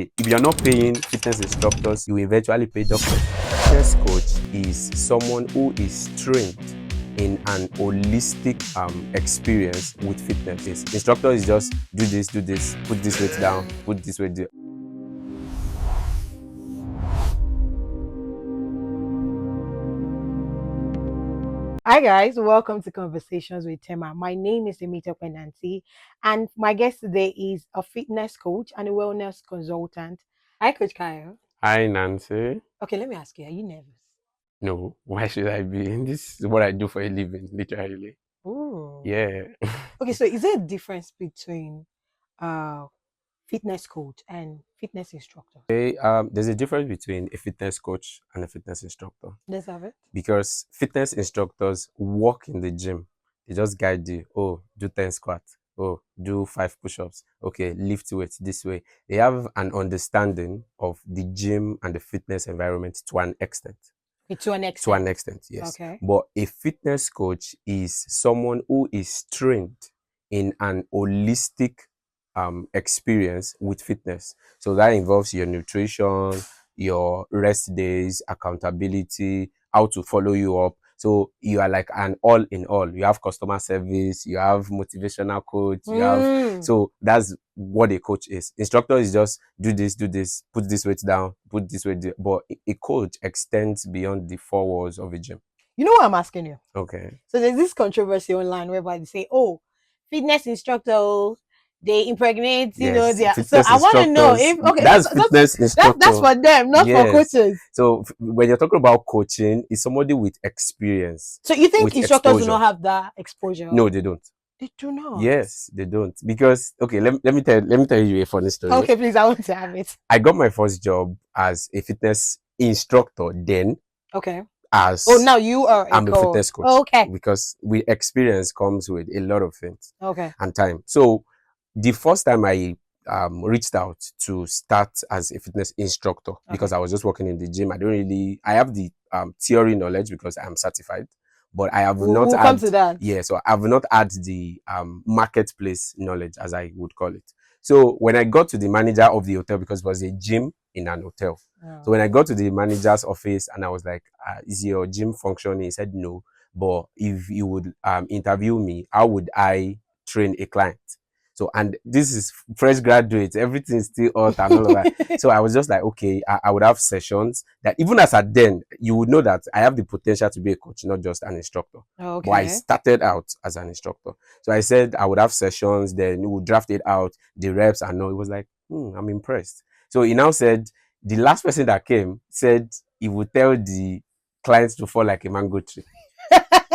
okay, if you're not paying fitness instructors, you eventually pay doctors. Fitness coach is someone who is trained in an holistic experience with fitness. Instructor is just do this, put this weight down, put this weight down. Hi guys, welcome to Conversations with Temah. My name is Emita Penanti, and my guest today is a fitness coach and a wellness consultant. Hi, Coach Kayo. Hi, Nancy. Okay, let me ask you, are you nervous? No, why should I be? This is what I do for a living, literally. Ooh. Yeah. Okay, so is there a difference between fitness coach and fitness instructor? Okay, there's a difference between a fitness coach and a fitness instructor. Let's have it. Because fitness instructors work in the gym. They just guide you. Oh, do 10 squats. Oh, do 5 push-ups. Okay, lift weights this way. They have an understanding of the gym and the fitness environment to an extent. To an extent. To an extent, yes. Okay. But a fitness coach is someone who is trained in an holistic experience with fitness. So that involves your nutrition, your rest days, accountability, how to follow you up. So you are like an all in all. You have customer service, you have motivational coach, you have, so that's what a coach is. Instructor is just do this, put this weight down, put this weight down. But a coach extends beyond the 4 walls of a gym. You know what I'm asking you? Okay. So there's this controversy online whereby they say, oh, fitness instructor, they impregnate, you know, so I want to know if that's fitness instructor. That's for them, not for coaches. So when you're talking about coaching, it's somebody with experience. So you think instructors do not have that exposure? No, they don't. They do not. Yes, they don't. Because okay, let me tell you a funny story. Okay, please, I want to have it. I got my first job as a fitness instructor then. Okay. Now you are I'm a fitness coach. Okay. Because experience comes with a lot of things. Okay. And time. So the first time I reached out to start as a fitness instructor, because I was just working in the gym. I have the theory knowledge because I'm certified, but I have not had, come to that. Yeah, so I have not had the marketplace knowledge, as I would call it. So when I got to the manager of the hotel, because it was a gym in an hotel. So when I got to the manager's office and I was like, is your gym functioning? He said no, but if you would interview me, how would I train a client? So, and this is fresh graduates, everything's still hot and all of that. So I was just like, okay, I would have sessions that even as at then, you would know that I have the potential to be a coach, not just an instructor. Okay. But I started out as an instructor. So I said I would have sessions, then we would draft it out, the reps and all. It was like, I'm impressed. So he now said, the last person that came said he would tell the clients to fall like a mango tree.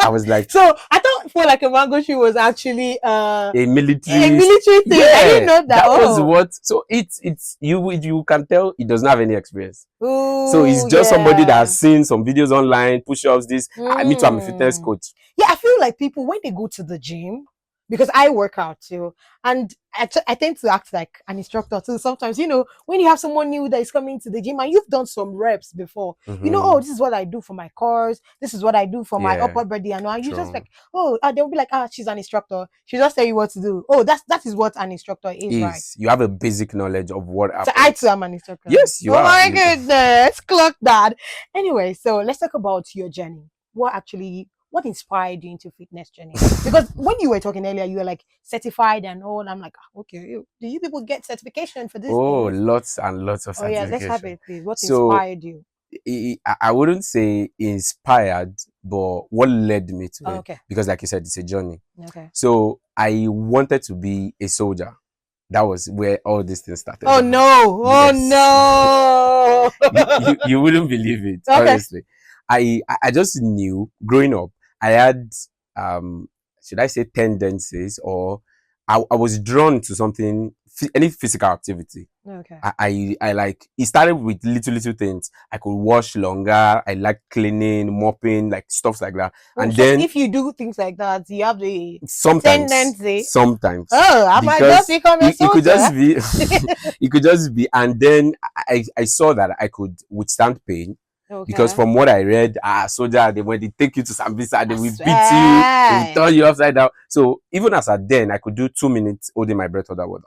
I was like, so I thought fall like a mango tree was actually a military thing. Yeah, I didn't know that. That was what. So it's you can tell he doesn't have any experience. Ooh, so he's just somebody that has seen some videos online, push-ups. This I me too. I'm a fitness coach. Yeah, I feel like people when they go to the gym, because I work out too, and I tend to act like an instructor too. Sometimes, you know, when you have someone new that is coming to the gym and you've done some reps before, you know, oh, this is what I do for my cores, this is what I do for my upper body, and you just like, oh, they'll be like, she's an instructor. She just tell you what to do. Oh, that is what an instructor is, right? You have a basic knowledge of what happens. So I too am an instructor. Yes, you are. Oh my goodness, clock that. Anyway, so let's talk about your journey. What inspired you into fitness journey? Because when you were talking earlier, you were like certified and all. And I'm like, okay, do you people get certification for this? Oh, lots and lots of certification. Oh yeah, let's have it, please. What inspired you? I wouldn't say inspired, but what led me to it? Okay. Because like you said, it's a journey. Okay. So I wanted to be a soldier. That was where all these things started. Oh no! Oh no! you wouldn't believe it, honestly. I just knew growing up, I had should I say tendencies, or I was drawn to something, any physical activity. Okay. I like, it started with little things. I could wash longer. I like cleaning, mopping, like stuff like that. And so then if you do things like that, you have the tendency. Sometimes. Oh, I might just become a soldier. It could just be it could just be, and then I saw that I could withstand pain. Okay. Because from what I read, soldier, when they take you to Sambisa, they will beat you, they will turn you upside down. So even as at then, I could do 2 minutes holding my breath under water.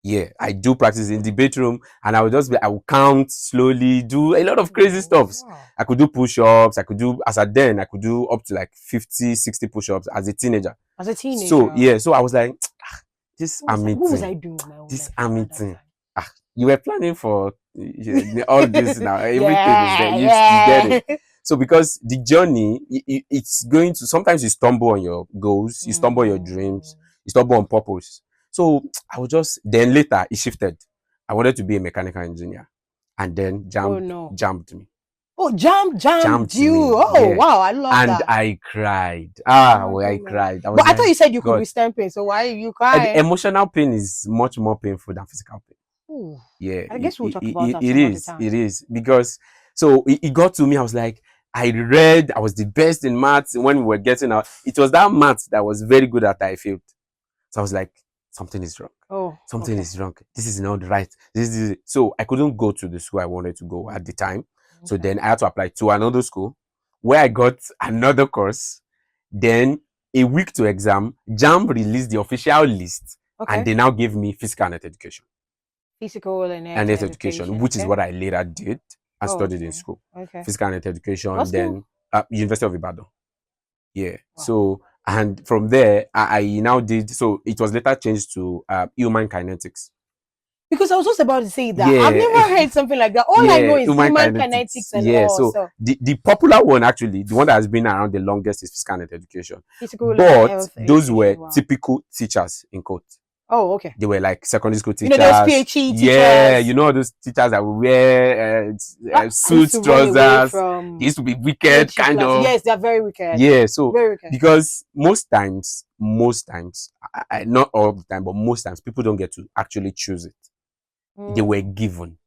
Yeah, I do practice in the bedroom, and I will count slowly, do a lot of crazy Oh, stuffs. wow. I could do push-ups. I could do, as a then, I could do up to like 50, 60 push-ups as a teenager. As a So teenager, yeah, so I was like, this army what was thing, I doing with my own this life army at that thing. time? You were planning for all this now. Everything is there. Yeah, You get it. yeah. So because the journey, it's going to, sometimes you stumble on your goals, you stumble on your dreams, Mm. you stumble on purpose. So I was just, then later it shifted. I wanted to be a mechanical engineer, and then Oh no. jammed me, Oh, jammed jammed you. me. Oh Yeah, wow, I love and that. I cried. Oh my Well, I goodness. cried. I was But I thought like, you said you could God. withstand pain, so why are you The crying? emotional pain is much more painful than physical pain. Ooh, Yeah, I guess we'll talk about that it some other is. time. It is because, so it got to me. I was like, I read. I was the best in maths when we were getting out. It was that maths that was very good at I failed. So I was like, something is wrong. Oh, Something okay. is wrong. This is not right. This is so I couldn't go to the school I wanted to go at the time. So Okay. then I had to apply to another school where I got another course. Then a week to exam, JAMB released the official list, and Okay. they now gave me physical and health education. Physical and And health health education, education. which is Okay. what I later did and Oh, studied in okay. school. Okay. Physical and health education, What school? then University of Ibadan. Yeah. Wow. So, and from there, I now did, so it was later changed to human kinetics. Because I was just about to say that I've Yeah. never heard something like that. All I know Yeah, is human human kinetics. kinetics and Yeah. all. So So the popular one, actually, the one that has been around the longest, is physical and health education. physical and But health those were education. Wow. typical teachers in quote. Oh, okay. They were like secondary school You know, those teachers. PhD Yeah, teachers. you know those teachers that will wear I used suits, to run away trousers. They from used to be wicked, PhD kind class. of. Yes, they're very wicked. Yeah, so Very wicked. because most times, not all the time, but most times, people don't get to actually choose it. They were Mm. given.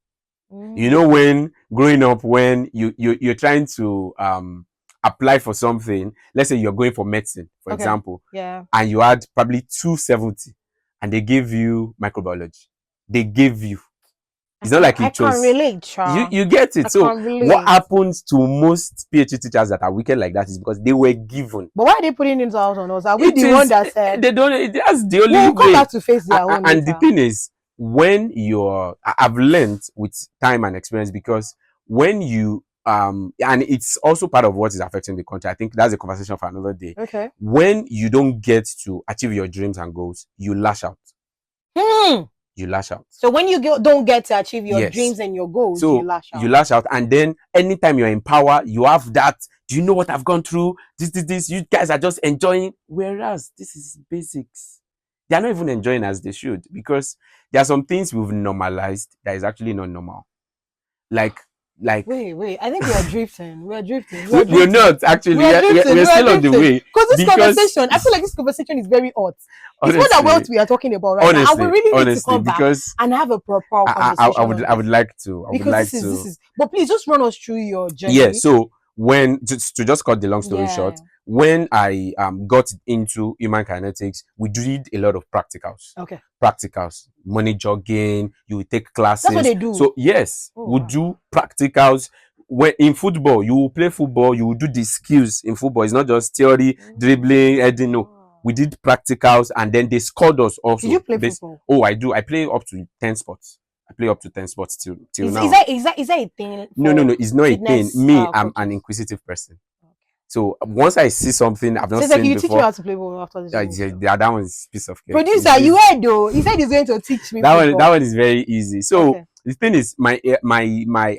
You know, Mm. when growing up, when you're trying to apply for something, let's say you're going for medicine, for Okay. example, Yeah. and you had probably 270, and they gave you microbiology. They gave you. It's not like you I can't chose. relate, Cha. You get I it. So can't what relate. happens to most PhD teachers that are wicked like that is because they were given. But why are they putting it out on us? Are we It the one is, that said they don't, that's the only we'll come way. back to face their own And the later? thing is, when I've learned with time and experience, because when you and it's also part of what is affecting the country. I think that's a conversation for another day. Okay. When you don't get to achieve your dreams and goals, you lash out. Hmm. You lash out. So when you don't get to achieve your Yes. dreams and your goals, you So lash you out. lash out, and then anytime you're in power, you have that. Do you know what I've gone through? This. You guys are just enjoying. Whereas this is basics. They are not even enjoying as they should, because there are some things we've normalized that is actually not normal. Like Wait. I think we are drifting. We are drifting. We are we're drifting. not actually. We are drifting. We're We are still on the drifting. way, Because this because conversation, I feel like this conversation is very hot. It's more than what honestly, we are talking about right now. And we really need to come back because and have a proper conversation on I this. would like to. I would Because like this to. is. But please just run us through your Yeah, journey. so when, to just cut the long story short, Yeah. when I got into human kinetics, we did a lot of Okay. money jogging, you will take That's what classes. they do. So yes, Oh, we wow. do practicals. When in football, you will play football, you will do the skills in football. It's not just theory, dribbling, heading. No, we did practicals, and then they scored us Did you also. play football? Oh, I do. I play up to 10 sports. I play up to 10 sports till Is now. is that a thing? No, it's not a thing. Fitness Me, I'm an coaches? inquisitive person. So once I see something I've So not it's like seen you teach me before, how to play ball after this. that one is piece of cake. Producer, you heard though. He said he's going to teach me football. That one is very easy. So Okay. the thing is, my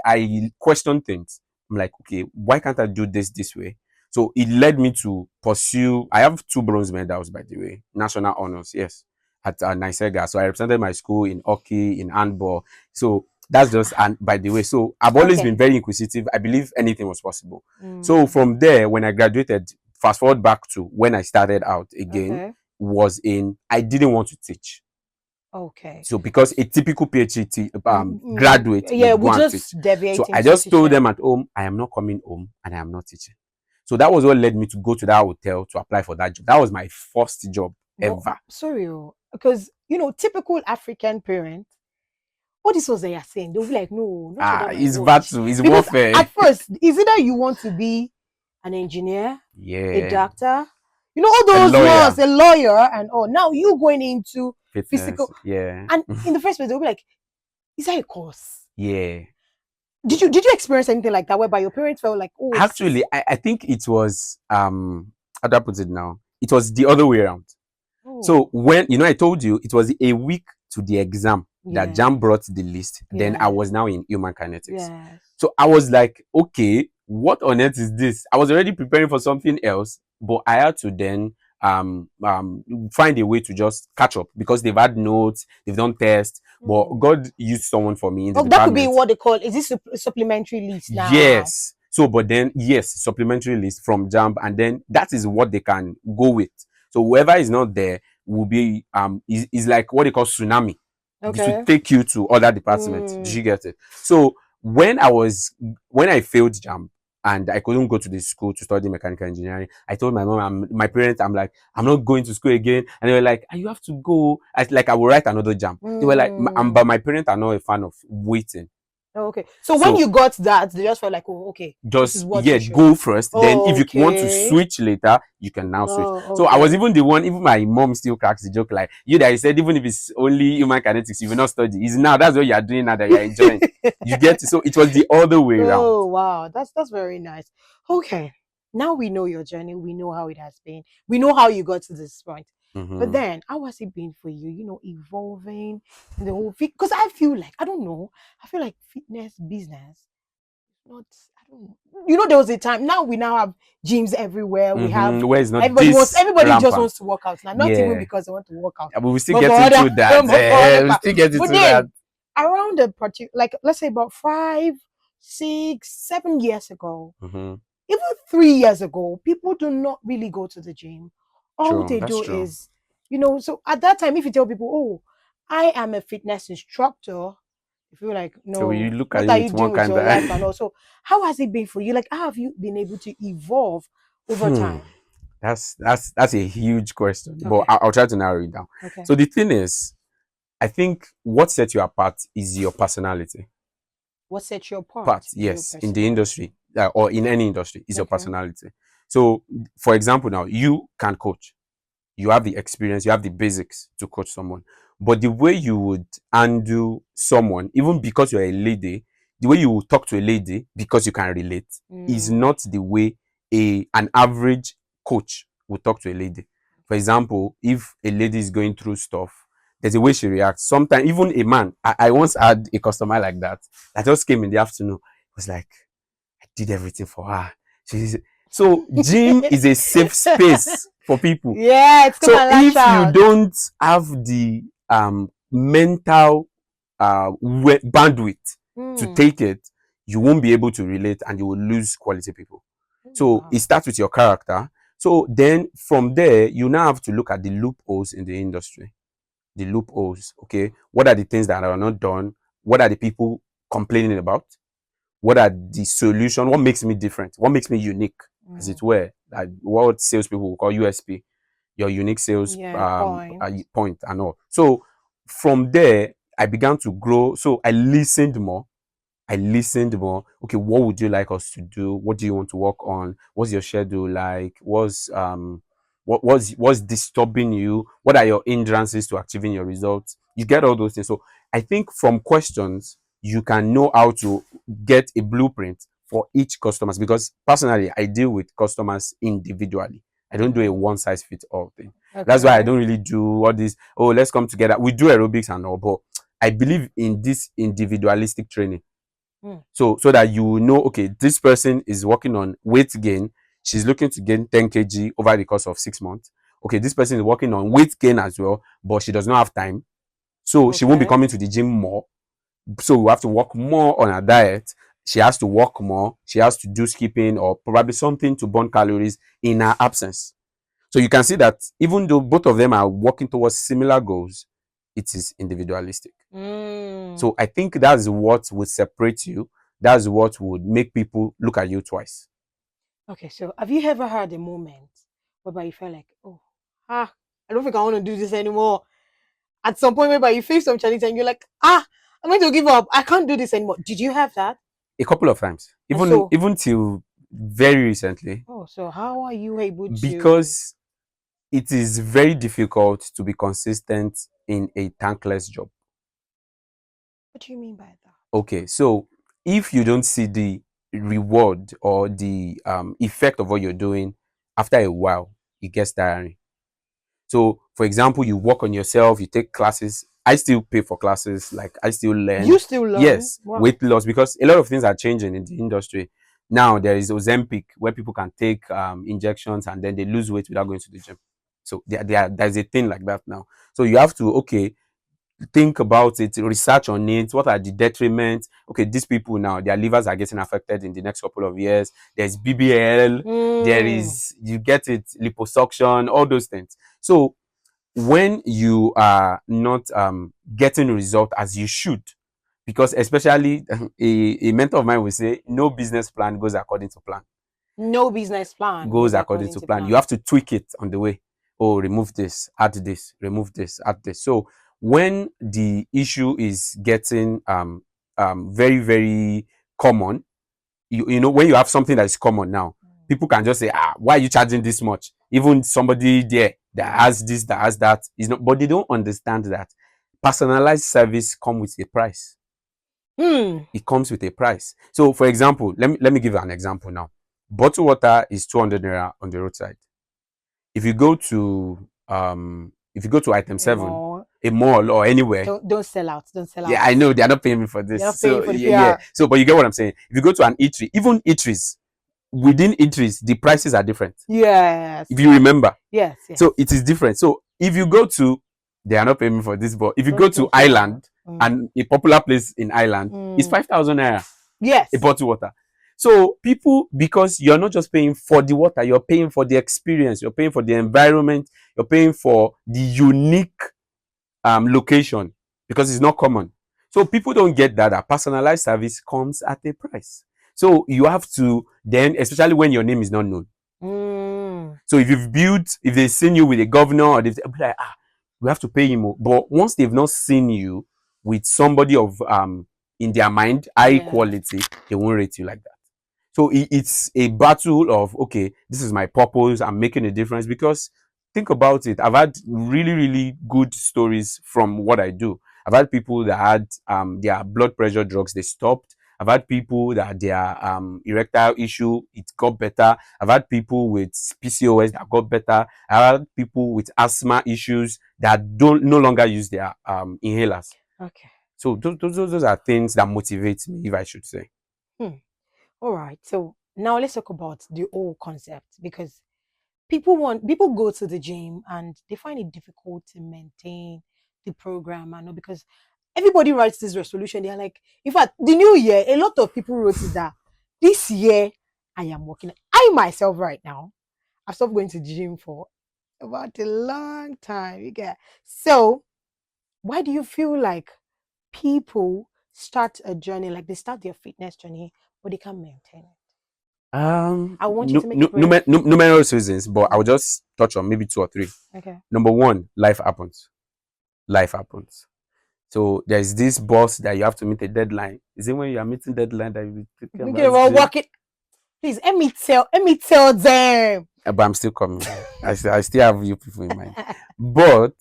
I question things. I'm like, okay, why can't I do this way? So it led me to pursue. I have 2 bronze medals, by the way, national honors. Yes, at Nisega. So I represented my school in hockey, in handball. So that's just, and by the way, so I've always Okay. been very inquisitive. I believe anything was possible. So Mm. from there, when I graduated, fast forward back to when I started out again, Okay. was in, I didn't want to teach. Okay. So because a typical PhD graduate Yeah, would we go and teach. just deviate So I into just told teaching. them at home, I am not coming home and I am not teaching. So that was what led me to go to that hotel to apply for that job. That was my first job But ever. sorry, because typical African parents, what this was they are saying, they'll be like, no, not under my It's watch. battle, it's Because warfare. at first, is either you want to be an engineer, a Yeah. doctor, You know all A those lawyer. ones, a lawyer and all. Now you going into Fitness. physical, Yeah. and in the first place they'll be like, "Is that a course?" Yeah. Did you experience anything like that whereby your parents felt like, "Oh, this is Actually, I think it was how do I put it now? It was the other way around. So oh when I told you it was a week to the exam that Jam yes, brought the list, then I yes, was now in human kinetics. yes." So I was like, okay, what on earth is this? I was already preparing for something else, but I had to then find a way to just catch up because they've had notes, they've done tests, but Oh. God used someone for me in the Oh, that could be department. what they call. Is this supplementary list now? Yes. So, but then, yes, supplementary list from Jump, and then that is what they can go with. So, whoever is not there will be is like what they call tsunami to Okay. take you to other departments. Did Mm. you get it? So, when I failed Jump and I couldn't go to the school to study mechanical engineering, I told my mom, my parents, I'm like, I'm not going to school again, and they were like, "Ah, you have to go." I will write another Jump. They were like, Mm. but my parents are not a fan of waiting. Okay. So when So you got that, they just felt like, oh, okay, this is just what yeah, you should. go first, then if Oh, you want to okay. switch later you can now switch. Oh, So I was okay. even the one, even my mom still cracks the joke like, you that you said even if it's only human kinetics you will not study, is now that's what you are doing now that you're enjoying. You get it? So it was the other way around. Oh, wow. That's very nice. Okay. Now we know your journey. We know how it has been. We know how you got to this point. But Mm-hmm. then, how has it been for you? Evolving in the whole fit. Because I feel like I don't know. I feel like fitness business not I don't know. There was a time. Now we now have gyms everywhere. We have Mm-hmm. Where is not everybody wants this everybody just rampant? wants to work out now. Not even Yeah. because they want to work out, Yeah, but we still but for get other into that. but for other We still get but into that. then around the particular, like let's say about 5, 6, 7 years ago, Mm-hmm. even 3 years ago, people do not really go to the gym. All True, they that's do true. is, so at that time, if you tell people, oh, I am a fitness instructor, you feel like, So you no, look at what you are you with one doing with kind your life? And of also, how has it been for you? Like, how have you been able to evolve over hmm. time? That's a huge question, but Okay. I'll try to narrow it down. Okay. So the thing is, I think what sets you apart is your personality. What sets you apart Part, is your yes, in the personality. industry or in any industry is your Okay. personality. So, for example, now you can coach, you have the experience, you have the basics to coach someone. But the way you would handle someone, even because you're a lady, the way you will talk to a lady because you can relate is Mm. not the way an average coach would talk to a lady. For example, if a lady is going through stuff, there's a way she reacts. Sometimes even a man, I once had a customer like that just came in the afternoon. It was like, I did everything for her. She's so gym is a safe space for people. Yeah, it's come So and lash if you out. don't have the mental bandwidth to Mm. take it, you won't be able to relate and you will lose quality people. Oh, So it wow. starts with your character. So then from there, you now have to look at the loopholes in the industry. The loopholes, okay? What are the things that are not done? What are the people complaining about? What are the solution? What makes me different? What makes me unique, as Mm. it were? Like what salespeople will call USP, your unique sales Yeah, point. point and all. So from there, I began to grow. So I listened more. Okay, what would you like us to do? What do you want to work on? What's your schedule like? What's disturbing you? What are your hindrances to achieving your results? You get all those things. So I think from questions you can know how to get a blueprint for each customers, because personally I deal with customers individually. I don't do a Mm. one size fits all thing. That's why I Okay. don't really do all this. Oh, let's come together. We do aerobics and all, but I believe in this individualistic training. Mm. So that you know, okay, this person is working on weight gain. She's looking to gain 10 kg over the course of 6 months. Okay, this person is working on weight gain as well, but she does not have time. So she won't be Okay. coming to the gym more. So we have to work more on her diet. She has to work more. She has to do skipping or probably something to burn calories in her absence. So you can see that even though both of them are working towards similar goals, it is individualistic. Mm. So I think that's what would separate you. That's what would make people look at you twice. Okay, so have you ever had a moment whereby you felt like, oh, I don't think I want to do this anymore? At some point, whereby you face some challenge and you're like, I'm going to give up. I can't do this anymore. Did you have that? A couple of times, And even so, even till very recently, so how are you able to? because it is very difficult to be consistent in a thankless job. What do you mean by that? Okay, so if you don't see the reward or the effect of what you're doing after a while, it gets tiring. So, for example, you work on yourself, you take classes. I still pay for classes, like I still learn. You still learn? Yes, Wow. weight loss, because a lot of things are changing in the industry. Now there is Ozempic where people can take injections and then they lose weight without going to the gym. So there's a thing like that now. So you have to, okay, think about it, research on it. What are the detriments? Okay, these people now, their livers are getting affected in the next couple of years. There's BBL, there Mm. is, you get it, liposuction, all those things. So when you are not getting result as you should, because especially a mentor of mine will say, no business plan goes according to plan. No business plan Goes goes according according to to plan. You plan. have to tweak it on the way. Oh, remove this, add this, remove this, add this. So when the issue is getting very, very common, you know, when you have something that is common now, people can just say, why are you charging this much? Even somebody there that has this, that has that, is not, but they don't understand that personalized service come with a price. Hmm. It comes with a price. So for example, let me give you an example now. Bottled water is 200 naira on the roadside. If you go to item 7, More. a mall or anywhere, Don't sell out. Don't sell yeah, out. I know they are not paying me for They're this. not paying So for the yeah, yeah. PR. So but you get what I'm saying. If you go to an eatery, even eateries, within eateries, the prices are different. Yes. If you remember. Yes. Yes. So it is different. So if you go to, they are not paying me for this, but if you go to Don't sell out. Island, and a popular place in Ireland, it's 5,000 naira a Yes. bottle water. So people, because you're not just paying for the water, you're paying for the experience, you're paying for the environment, you're paying for the unique location, because it's not common. So people don't get that a personalized service comes at a price. So you have to then, especially when your name is not known. Mm. So if you've built, if they've seen you with a governor, or they've be like, we have to pay him. But once they've not seen you with somebody of in their mind high Yeah. quality, they won't rate you like that. So it's a battle of, okay, this is my purpose, I'm making a difference. Because think about it, I've had really, really good stories from what I do. I've had people that had their blood pressure drugs, they stopped. I've had people that their erectile issue, it got better. I've had people with PCOS that got better. I've had people with asthma issues that don't no longer use their inhalers. Okay. So those are things that motivate me, if I should say. Hmm. All right. So now let's talk about the whole concept, because people go to the gym and they find it difficult to maintain the program, and all, because everybody writes this resolution. They're like, in fact, the new year, a lot of people wrote it that this year I am working. I myself right now, I've stopped going to the gym for about a long time. You get, so why do you feel like people start a journey, like they start their fitness journey, but they can't maintain it? I want you to make it brief. Numerous reasons, but I'll Mm, just touch on maybe two or three. okay. Number one, life happens. Life happens. So there's this boss that you have to meet a deadline. Is it when you are meeting deadline that you be thinking Thinking about about gym? working. Please, let me tell them. But I'm still coming. I still have you people in mind. But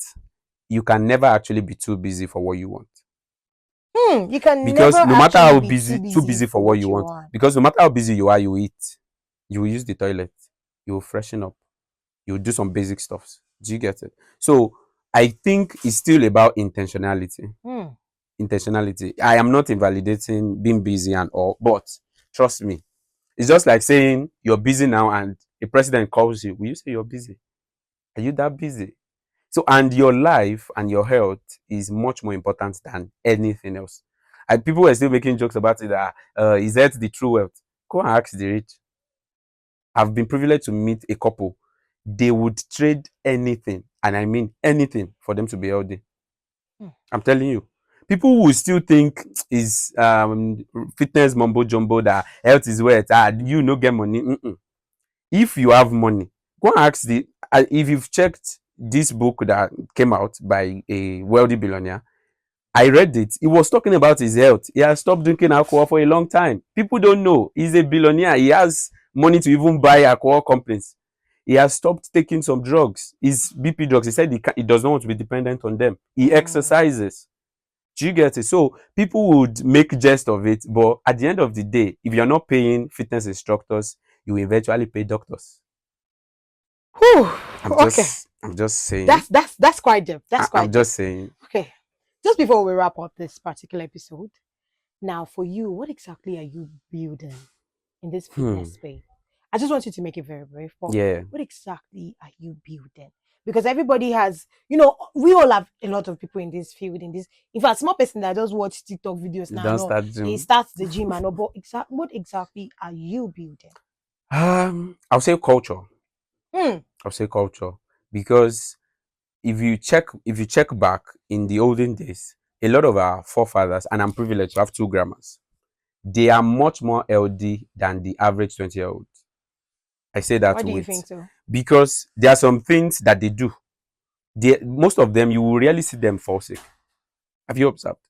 you can never actually be too busy for what you want. You can never Because no matter actually how be too busy, too busy busy for for what what you you want, want. because no matter how busy you are, you eat, you will use the toilet, you will freshen up, you will do some basic stuffs. Do you get it? So I think it's still about intentionality. Hmm. Intentionality. I am not invalidating being busy and all, but trust me, it's just like saying you're busy now and a president calls you. Will you say you're busy? Are you that busy? So, and your life and your health is much more important than anything else. And people were still making jokes about it that is that the true wealth? Go and ask the rich. I've been privileged to meet a couple. They would trade anything, and I mean anything, for them to be healthy. Hmm. I'm telling you. People will still think is fitness mumbo jumbo that health is wealth. You no get money. Mm-mm. If you have money, go and ask the. If you've checked this book that came out by a wealthy billionaire, I read it. He was talking about his health. He has stopped drinking alcohol for a long time. People don't know he's a billionaire. He has money to even buy alcohol companies. He has stopped taking some drugs. His BP drugs. He said he does not want to be dependent on them. He exercises. Do you get it? So people would make jest of it, but at the end of the day, if you're not paying fitness instructors, you will eventually pay doctors. Whew. I'm Okay. just saying. That's quite deep. That's quite I'm deep. just saying. Okay. Just before we wrap up this particular episode, now for you, what exactly are you building in this fitness space? I just want you to make it very brief. But Yeah. what exactly are you building? Because everybody has, you know, we all have a lot of people in this field. In fact, small person that just watch TikTok videos now, Don't start gym. he starts the gym and all. But what exactly are you building? I'll say culture. I'll say culture, because if you check back in the olden days, a lot of our forefathers, and I'm privileged to have two grandmas, they are much more healthy than the average 20-year-old. I say that Why do you with, think so? because there are some things that they do. Most of them, you will rarely see them fall sick. Have you observed?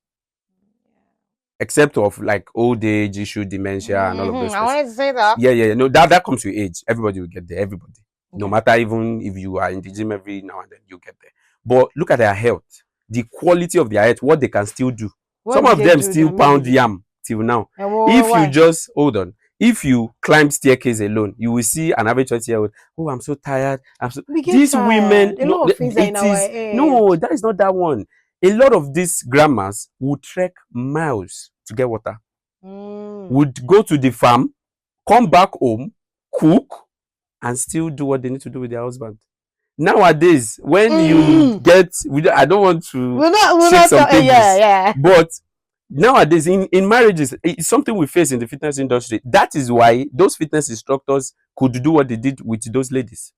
Except of like old age issue, dementia, and all of those I things. wanted to say that. Yeah. No, that comes with age. Everybody will get there. Everybody. Okay. No matter, even if you are in the gym every now and then, you get there. But look at their health, the quality of their health, what they can still do. What Some do of they them do still pound yam till now. If you why? just hold on, if you climb staircase alone, you will see an average 20-year-old. Oh, I'm so tired. We get These women, tired. A no, lot of things are in it our is head. no, that is not that one. A lot of these grandmas would trek miles to get water. Would go to the farm, come back home, cook, and still do what they need to do with their husband. Nowadays, when you get, I don't want to shake some tables, yeah. but nowadays in marriages, it's something we face in the fitness industry. That is why those fitness instructors could do what they did with those ladies,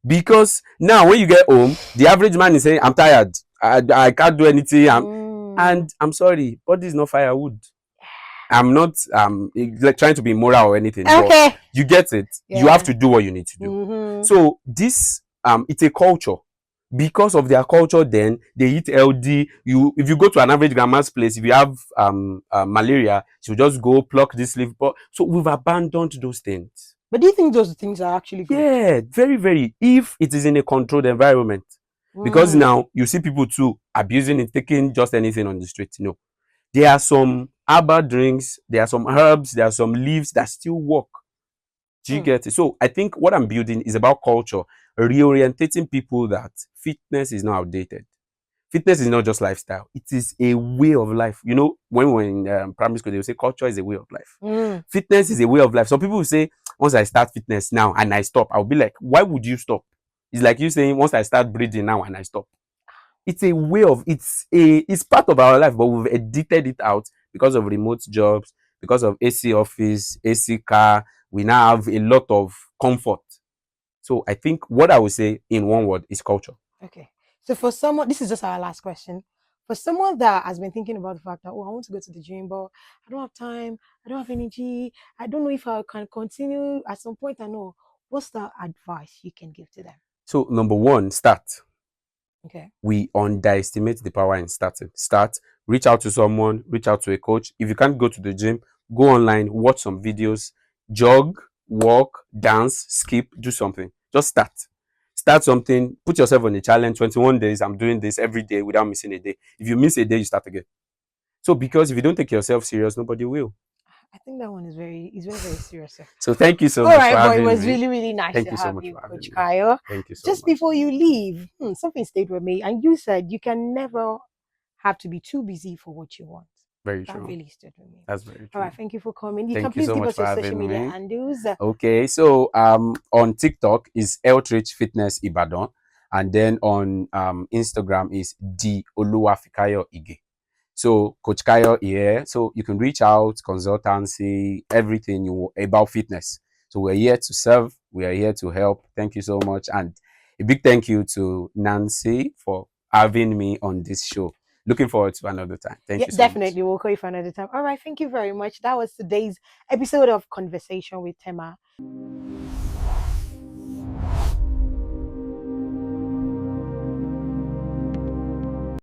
because now when you get home, the average man is saying, I'm tired, I can't do anything, and I'm sorry, body is not firewood. I'm not like trying to be moral or anything, but you get it. Yeah. You have to do what you need to do. So this it's a culture. Because of their culture, then they eat healthy. If you go to an average grandma's place, if you have malaria, she'll just go pluck this leaf. But so we've abandoned those things. But do you think those things are actually good? Yeah, very, very. If it is in a controlled environment, because now you see people too abusing it, taking just anything on the street. No, there are some herbal drinks, there are some herbs, there are some leaves that still work. Do you get it? So I think what I'm building is about culture, reorientating people that fitness is not outdated. Fitness is not just lifestyle. It is a way of life. You know, when we were in primary school, they would say culture is a way of life. Fitness is a way of life. Some people will say, once I start fitness now and I stop, I'll be like, why would you stop? It's like you saying, once I start breathing now and I stop. It's a way of, it's part of our life, but we've edited it out because of remote jobs, because of AC office, AC car. We now have a lot of comfort. So I think what I would say in one word is culture. Okay. So for someone, this is just our last question. For someone that has been thinking about the fact that, oh, I want to go to the gym, but I don't have time, I don't have energy, I don't know if I can continue at some point. I know. What's the advice you can give to them? So number one, start. Okay. We underestimate the power in starting. Start, reach out to someone, reach out to a coach. If you can't go to the gym, go online, watch some videos, jog, walk, dance, skip, do something. Just start. Start something, put yourself on a challenge. 21 days, I'm doing this every day without missing a day. If you miss a day, you start again. So because if you don't take yourself serious, nobody will. I think that one is very serious. So thank you so much for having me. It was really, really nice to have you, Coach Kayo. Thank you so much. Just before you leave, something stayed with me, and you said you can never have to be too busy for what you want. Very true. That really stood with me. That's very true. All right, thank you for coming. Thank can please give us your social media handles. Okay, so on TikTok is Health Fitness Ibadan, and then on Instagram is the Oluwafikayo Ige. So Coach Kayo here, so you can reach out, consultancy, everything you about fitness. So we're here to serve, we are here to help. Thank you so much, and a big thank you to Nancy for having me on this show. Looking forward to another time. Thank you so definitely. much. We'll call you for another time. All right, thank you very much. That was today's episode of Conversation with Temah.